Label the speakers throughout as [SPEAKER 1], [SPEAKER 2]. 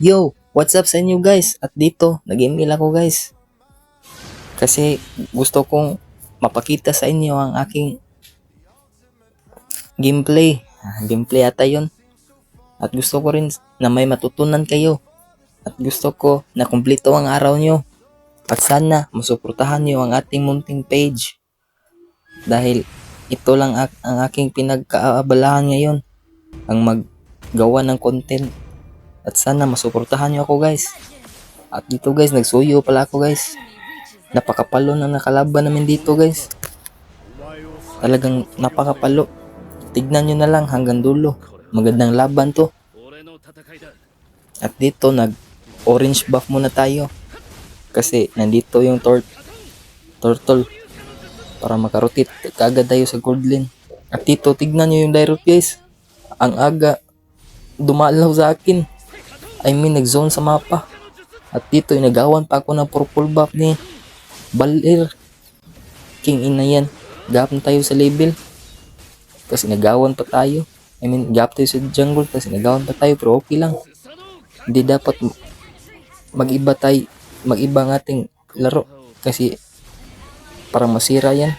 [SPEAKER 1] Yo, what's up sa inyo guys? At dito, nag-email ako guys. Kasi gusto kong mapakita sa inyo ang aking gameplay. Gameplay ata yun. At gusto ko rin na may matutunan kayo. At gusto ko na kumpleto ang araw nyo. At sana masuportahan nyo ang ating munting page. Dahil ito lang ang aking pinagkaabalahan ngayon. Ang maggawa ng content. At sana masuportahan nyo ako guys. At dito guys, nagsuyo pala ako guys. Napakapalo na nakalaban namin dito guys. Talagang napakapalo. Tignan nyo na lang hanggang dulo. Magandang laban to. At dito nag orange buff muna tayo. Kasi nandito yung turtle. Para makarotate kagad tayo sa gold lane. At dito tignan nyo yung direct guys. Ang aga dumalaw sa akin. I mean nag-zone sa mapa. At dito inagawan pa ako ng purple buff ni Balir. King ina yan. Gap na tayo sa level. Kasi nagawan pa tayo. I mean gap tayo sa jungle. Kasi nagawan pa tayo. Pero okay lang. Hindi dapat mag-iba tayo. Mag-iba ng ating laro. Kasi parang masira yan.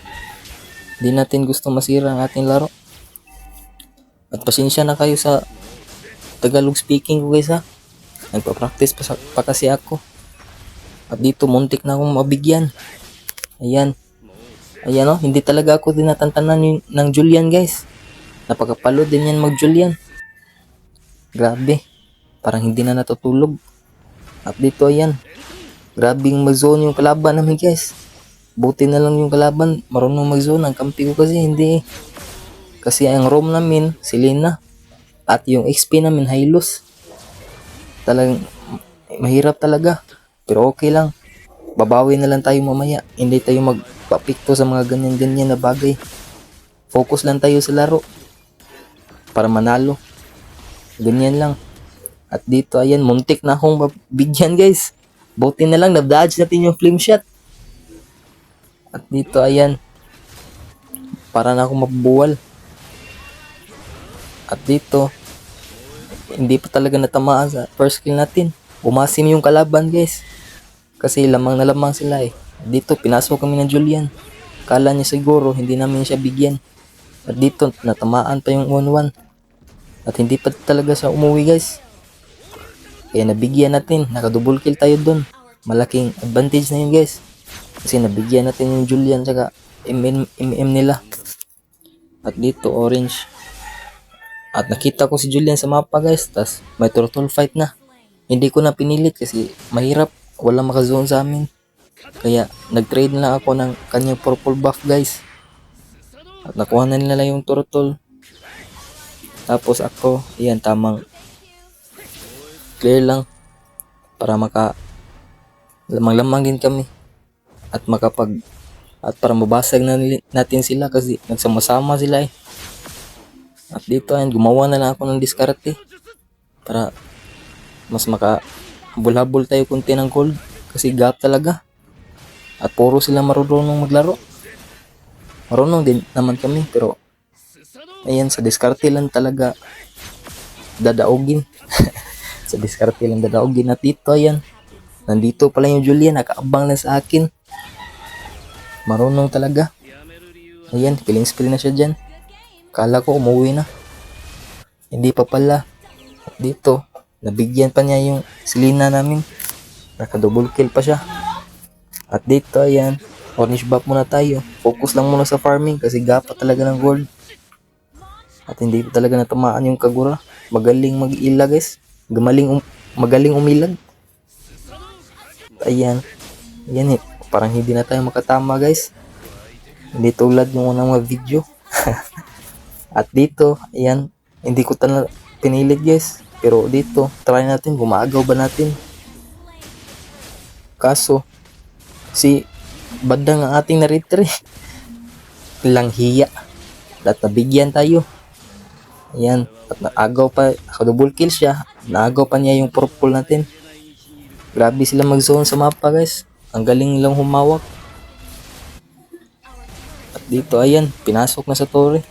[SPEAKER 1] Hindi natin gusto masira ang ating laro. At pasensya na kayo sa Tagalog speaking ko guys ha. Nagpa-practice pa kasi ako. At dito muntik na akong mabigyan. Ayan. Ayan o. Hindi talaga ako tinatantanan ng Julian guys. Napakapalo din yan mag Julian. Grabe. Parang hindi na natutulog. At dito ayan. Grabing mag-zone yung kalaban namin guys. Buti na lang yung kalaban. Marunong mag-zone. Ang kampi ko kasi hindi eh. Kasi ang roam namin, Selena. At yung XP namin, Hylos. Talagang mahirap talaga. Pero okay lang. Babawi na lang tayo mamaya. Hindi tayo magpapikto sa mga ganyan-ganyan na bagay. Focus lang tayo sa laro. Para manalo. Ganyan lang. At dito ayan, muntik na akong mabigyan guys. Buti na lang, na-dodge natin yung flame shot. At dito ayan. Para na akong mabuwal. At dito, hindi pa talaga natamaan sa first kill natin. Umasim yung kalaban guys. Kasi lamang na lamang sila eh. Dito pinasok kami ng Julian. Kala niya siguro hindi namin siya bigyan. At dito natamaan pa yung 1-1. At hindi pa talaga siya umuwi guys. Kaya nabigyan natin. Naka-double kill tayo dun. Malaking advantage na yun guys. Kasi nabigyan natin yung Julian saka MM nila. At dito orange. At nakita ko si Julian sa mapa guys. Tas may turtle fight na. Hindi ko na pinilit kasi mahirap. Walang makazone sa amin. Kaya nag-trade na lang ako ng kanyang purple buff guys. At nakuha na nila yung turtle. Tapos ako, ayan tamang clear lang. Para lamang-lamang din kami. At para mabasag na natin sila kasi nagsama-sama sila eh. At dito ayan, gumawa na lang ako ng diskarte. Para mas habol-habol tayo kunti ng gold. Kasi gap talaga. At puro sila marunong maglaro. Marunong din naman kami. Pero ayan, sa diskarte lang talaga dadaogin. Sa diskarte lang dadaogin. At dito ayan. Nandito pala yung Julian. Nakaabang na sa akin. Marunong talaga. Ayan, piling-spill na siya dyan. Kala ko umuwi na. Hindi pa pala. At dito, nabigyan pa niya yung Selena namin. Naka-double kill pa siya. At dito, ayan. Orange buff muna tayo. Focus lang muna sa farming kasi gapa talaga ng gold. At hindi pa talaga natamaan yung Kagura. Magaling mag-ila guys. Magaling umilag. Ayan. Ayan eh. Parang hindi na tayo makatama guys. Hindi tulad ng unang mga video. At dito, ayan. Hindi ko talaga pinilit guys. Pero dito, try natin. Gumagaw ba natin? Kaso, si Badang ang ating na-retry. Lang hiya. At nabigyan tayo. Ayan. At naagaw pa. Double kill siya. Naagaw pa niya yung purple natin. Grabe sila mag-zone sa mapa guys. Ang galing lang humawak. At dito ayan. Pinasok na sa torre.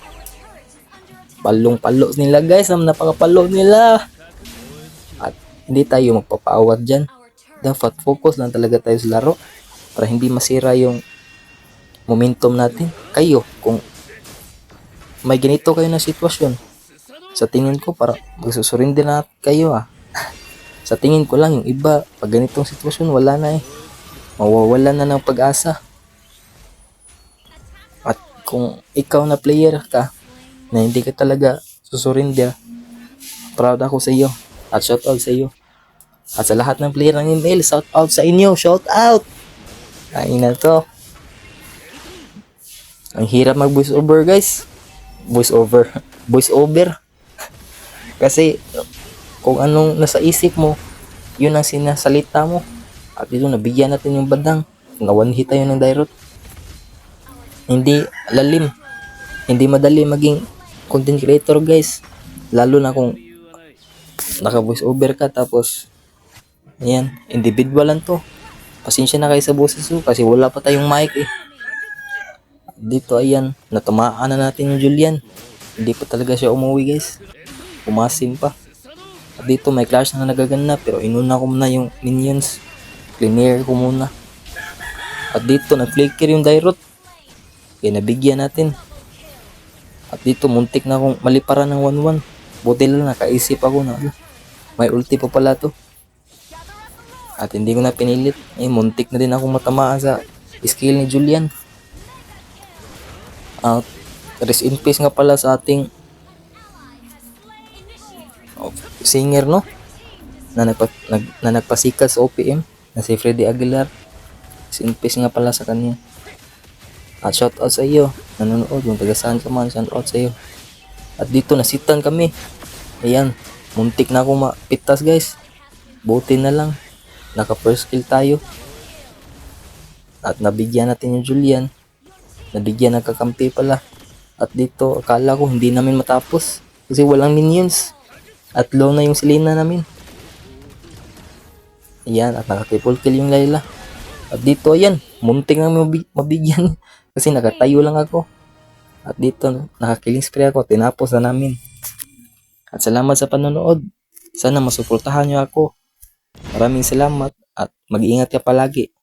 [SPEAKER 1] Palong-palo nila guys. Napakapalo nila. At Hindi tayo magpapaawat dyan. Dapat focus lang talaga tayo sa laro para hindi masira yung momentum natin. Kayo, kung may ganito kayo na sitwasyon, sa tingin ko para magsusurrender na kayo Sa tingin ko lang yung iba, pag ganitong sitwasyon, wala na Mawawalan na ng pag-asa. At kung ikaw na player ka, na hindi ka talaga susurrender, proud ako sa iyo. At shout out sa iyo. At sa lahat ng player ng ML, shout out sa inyo. Shout out! Ay na to. Ang hirap mag voice over guys. Voice over. Voice over. Kasi kung anong nasa isip mo, yun ang sinasalita mo. At dito nabigyan natin yung bandang. Nawanhit tayo ng Dairot. Hindi lalim. Hindi madali maging content creator guys. Lalo na kung naka voice over ka tapos ayan, individual lang to. Pasensya na kayo sa boses ko kasi wala pa tayong mic Dito ayan, natamaan na natin yung Julian. Hindi pa talaga siya umuwi guys. Umasim pa. At dito may clash na nagaganap pero inuna ko muna yung minions. Clear ko muna. At dito nag-flicker yung Dairot. Kaya nabigyan natin. At dito muntik na akong maliparan ng 1-1. Buti lang nakaisip ako na may ulti pa pala to. At hindi ko na pinilit. Muntik na din akong matamaan sa skill ni Julian. At rest in peace nga pala sa ating singer no na nagpasikat sa OPM na si Freddy Aguilar. Rest in peace nga pala sa kanya. At shout out sa iyo nanonood, yung taga saan ka man, shout out sa iyo. At dito nasitan kami. Ayan, muntik na akong mapitas guys. Buti na lang naka first kill tayo. At nabigyan natin yung Julian. Nabigyan ng kakampi pala. At dito akala ko hindi namin matapos kasi walang minions. At low na yung Selena namin. Ayan, at naka-triple kill yung Layla. At dito ayan, muntik na mabigyan kasi nakatayo lang ako. At dito naka-killing spree ako, tinapos na namin. At salamat sa panonood. Sana masuportahan niyo ako. Maraming salamat at mag-iingat ka palagi.